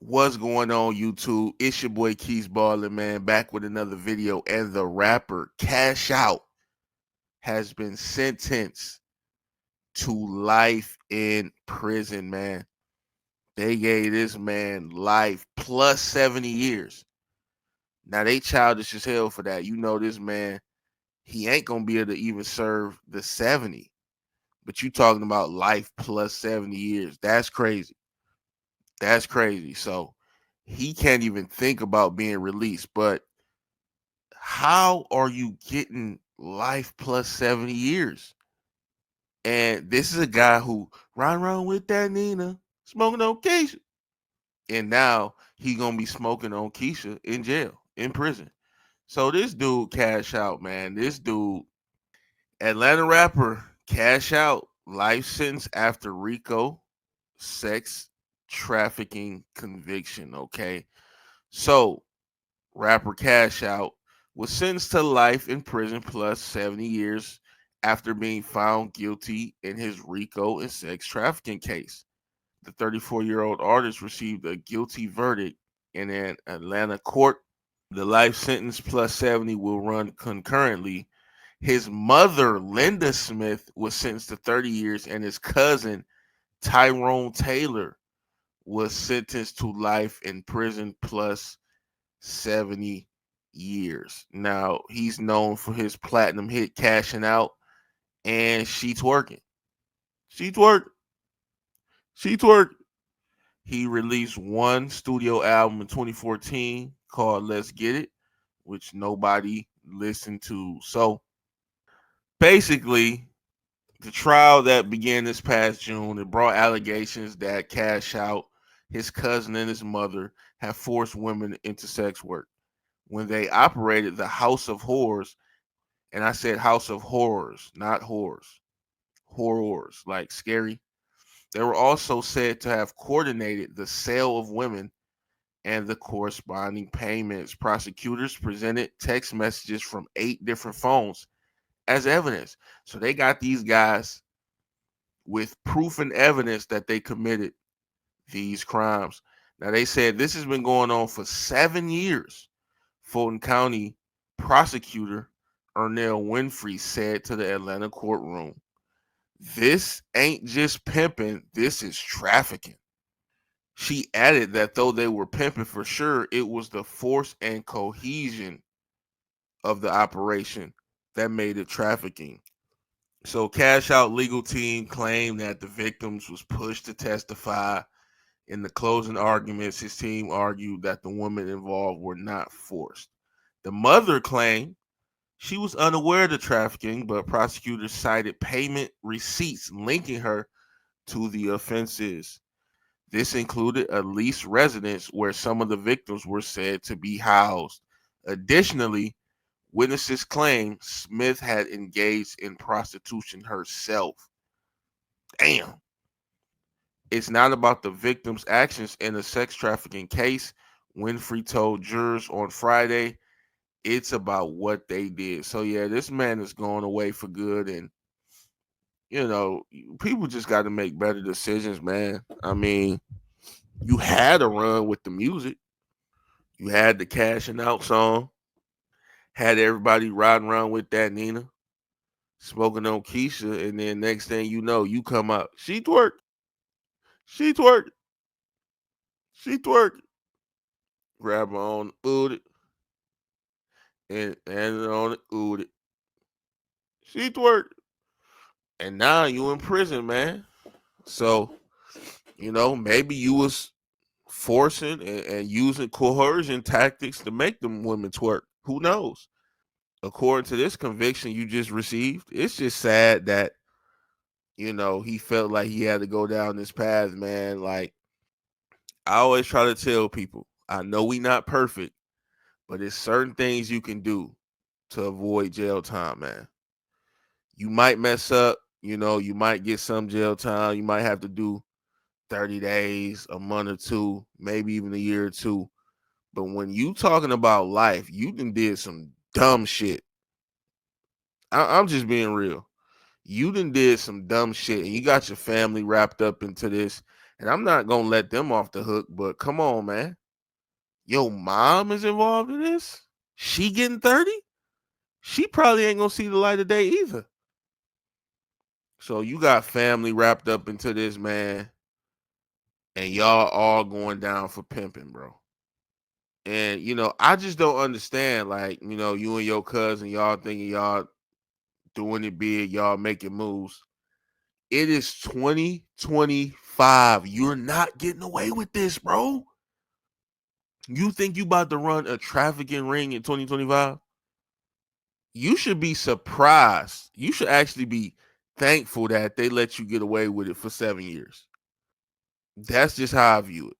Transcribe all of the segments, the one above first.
What's going on, YouTube? It's your boy Keys Ballin', man, back with another video. And the rapper Cashout has been sentenced to life in prison, man. They gave this man life plus 70 years. Now, they childish as hell for that. You know, this man, he ain't going to be able to even serve the 70. But you talking about life plus 70 years. That's crazy. That's crazy. So he can't even think about being released. But how are you getting life plus 70 years? And this is a guy who run around with that Nina, smoking on Keisha. And now he gonna be smoking on Keisha in jail, in prison. So this dude cash out, man. This dude, Atlanta rapper, cash out, life sentence after RICO sex trafficking conviction. Okay. So rapper Cash Out was sentenced to life in prison plus 70 years after being found guilty in his RICO and sex trafficking case. The 34-year-old artist received a guilty verdict in an Atlanta court. The life sentence plus 70 will run concurrently. His mother, Linda Smith, was sentenced to 30 years, and his cousin, Tyrone Taylor, was sentenced to life in prison plus 70 years. Now, he's known for his platinum hit Cashing Out and She Twerking. She Twerk. She Twerk. He released one studio album in 2014 called Let's Get It, which nobody listened to. So basically, the trial that began this past June, it brought allegations that Cash Out, his cousin, and his mother have forced women into sex work when they operated the House of Horrors. And I said House of Horrors, not whores. Horrors, like scary. They were also said to have coordinated the sale of women and the corresponding payments. Prosecutors presented text messages from 8 different phones as evidence. So they got these guys with proof and evidence that they committed these crimes. Now, they said this has been going on for 7 years. Fulton County prosecutor Ernell Winfrey said to the Atlanta courtroom, "This ain't just pimping, this is trafficking." She added that though they were pimping for sure, it was the force and cohesion of the operation that made it trafficking. So Cash Out legal team claimed that the victims was pushed to testify. In the closing arguments, his team argued that the women involved were not forced. The mother claimed she was unaware of the trafficking, but prosecutors cited payment receipts linking her to the offenses. This included a leased residence where some of the victims were said to be housed. Additionally, witnesses claim Smith had engaged in prostitution herself. Damn. It's not about the victim's actions in a sex trafficking case, Winfrey told jurors on Friday. It's about what they did. So, yeah, this man is going away for good. And, people just got to make better decisions, man. I mean, you had a run with the music, you had the Cashing Out song, had everybody riding around with that Nina, smoking on Keisha. And then next thing you know, you come out, she twerk, she twerk, she twerk, grab her on the oot and on the oot. She twerk. And now you in prison, man. So, maybe you was forcing and using coercion tactics to make them women twerk. Who knows? According to this conviction you just received, it's just sad that, he felt like he had to go down this path, man. Like, I always try to tell people, I know we not perfect, but there's certain things you can do to avoid jail time, man. You might mess up, you might get some jail time. You might have to do 30 days, a month or two, maybe even a year or two. But when you talking about life, you done did some dumb shit. I'm just being real. You done did some dumb shit and you got your family wrapped up into this. And I'm not gonna let them off the hook, but come on, man. Your mom is involved in this? She getting 30? She probably ain't gonna see the light of day either. So you got family wrapped up into this, man, and y'all all going down for pimping, bro. And I just don't understand. Like, you and your cousin, y'all thinking y'all doing it big, y'all making moves. It is 2025. You're not getting away with this, bro. You think you about to run a trafficking ring in 2025? You should be surprised. You should actually be thankful that they let you get away with it for 7 years. That's just how I view it.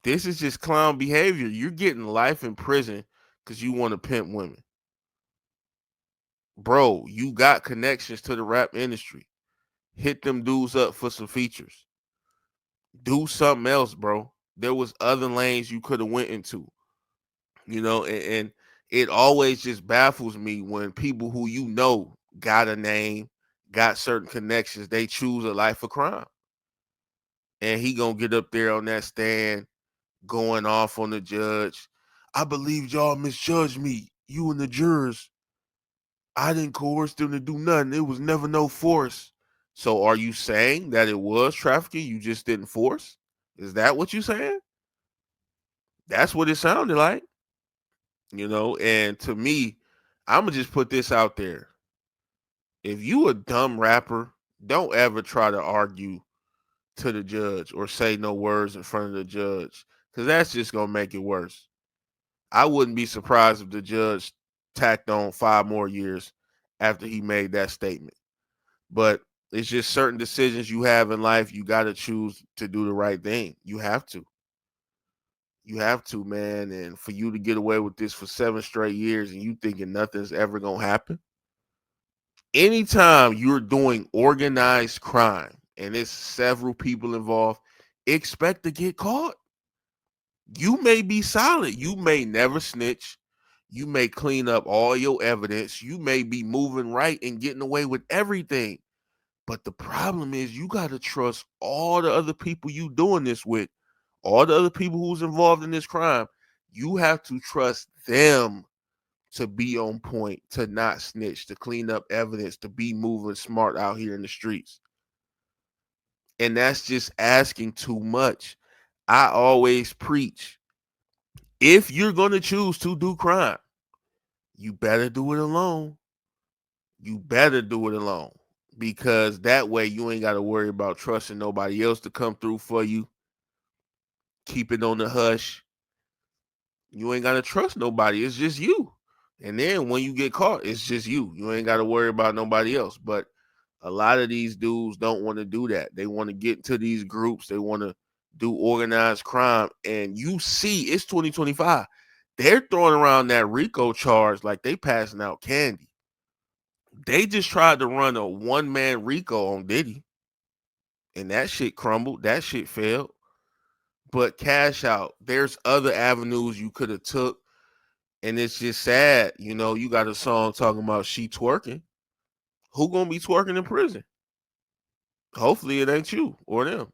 This is just clown behavior. You're getting life in prison because you want to pimp women. Bro, you got connections to the rap industry. Hit them dudes up for some features. Do something else, bro. There was other lanes you could have went into. And it always just baffles me when people who got a name, got certain connections, they choose a life of crime. And he gonna get up there on that stand going off on the judge. I believe y'all misjudged me, you and the jurors. I didn't coerce them to do nothing. It was never no force. So are you saying that it was trafficking? You just didn't force? Is that what you saying? That's what it sounded like. And to me, I'm gonna just put this out there. If you a dumb rapper, don't ever try to argue to the judge or say no words in front of the judge, because that's just gonna make it worse. I wouldn't be surprised if the judge tacked on 5 more years after he made that statement. But it's just certain decisions you have in life. You got to choose to do the right thing. You have to. You have to, man. And for you to get away with this for 7 straight years and you thinking nothing's ever going to happen. Anytime you're doing organized crime and there's several people involved, expect to get caught. You may be solid. You may never snitch. You may clean up all your evidence. You may be moving right and getting away with everything. But the problem is you got to trust all the other people you doing this with, all the other people who's involved in this crime. You have to trust them to be on point, to not snitch, to clean up evidence, to be moving smart out here in the streets. And that's just asking too much. I always preach, if you're going to choose to do crime, you better do it alone. You better do it alone, because that way you ain't got to worry about trusting nobody else to come through for you. Keep it on the hush. You ain't got to trust nobody. It's just you. And then when you get caught, it's just you. You ain't got to worry about nobody else. But a lot of these dudes don't want to do that. They want to get into these groups. They want to do organized crime. And you see, it's 2025. They're throwing around that RICO charge like they passing out candy. They just tried to run a one-man RICO on Diddy, and that shit crumbled. That shit failed. But cash out, there's other avenues you could have took, and it's just sad. You got a song talking about she twerking. Who gonna be twerking in prison? Hopefully it ain't you or them.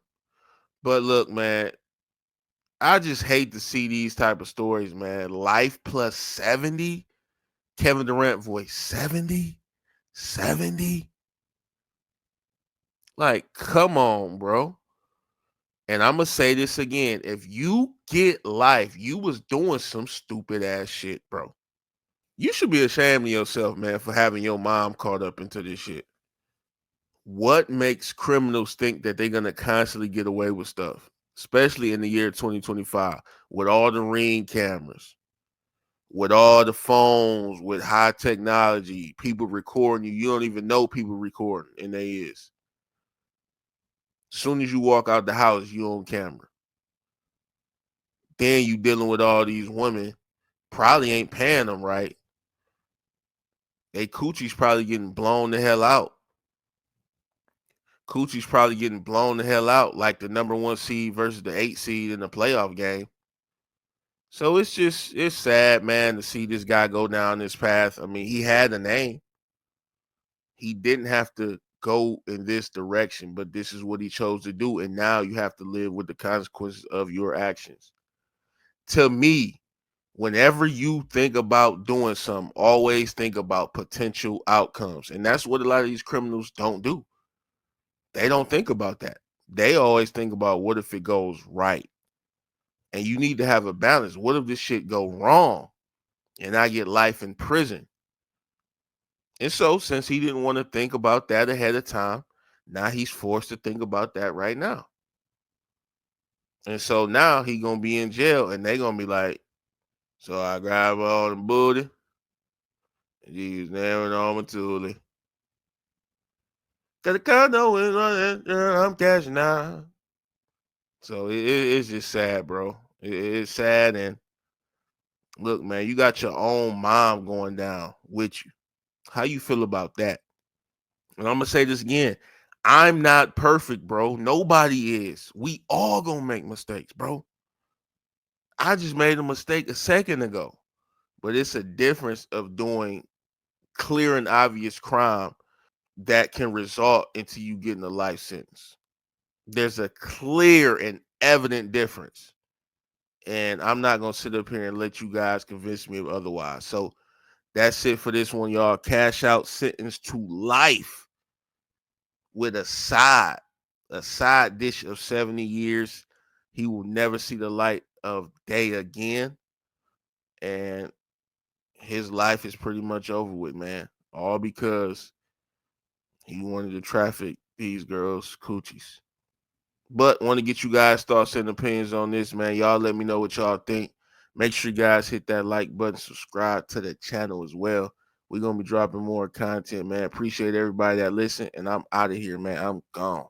But look, man, I just hate to see these type of stories, man. Life plus 70. Kevin Durant voice 70. 70. Like, come on, bro. And I'm gonna say this again. If you get life, you was doing some stupid ass shit, bro. You should be ashamed of yourself, man, for having your mom caught up into this shit. What makes criminals think that they're gonna constantly get away with stuff, especially in the year 2025, with all the ring cameras, with all the phones, with high technology, people recording you. You don't even know people recording, and they is. Soon as you walk out the house, you on camera. Then you dealing with all these women, probably ain't paying them right. They coochie's probably getting blown the hell out. Coochie's probably getting blown the hell out, like the number 1 seed versus the 8 seed in the playoff game. So it's sad, man, to see this guy go down this path. I mean, he had a name. He didn't have to go in this direction, but this is what he chose to do. And now you have to live with the consequences of your actions. To me, whenever you think about doing something, always think about potential outcomes. And that's what a lot of these criminals don't do. They don't think about that. They always think about what if it goes right. And you need to have a balance. What if this shit go wrong and I get life in prison? And so, since he didn't want to think about that ahead of time, now he's forced to think about that right now. And so now he gonna be in jail, and they gonna be like, "So I grab all the booty, and he's never on my toolie. Got a condo and I'm cashing out." So it's just sad, bro. It's sad, and look, man, you got your own mom going down with you. How you feel about that? And I'm gonna say this again. I'm not perfect, bro. Nobody is. We all gonna make mistakes, bro. I just made a mistake a second ago. But it's a difference of doing clear and obvious crime that can result into you getting a life sentence. There's a clear and evident difference. And I'm not gonna sit up here and let you guys convince me of otherwise. So that's it for this one, y'all. Cash out sentence to life with a side dish of 70 years. He will never see the light of day again. And his life is pretty much over with, man. All because he wanted to traffic these girls' coochies. But want to get you guys' thoughts and opinions on this, man. Y'all let me know what y'all think. Make sure you guys hit that like button, subscribe to the channel as well. We're going to be dropping more content, man. Appreciate everybody that listen, and I'm out of here, man. I'm gone.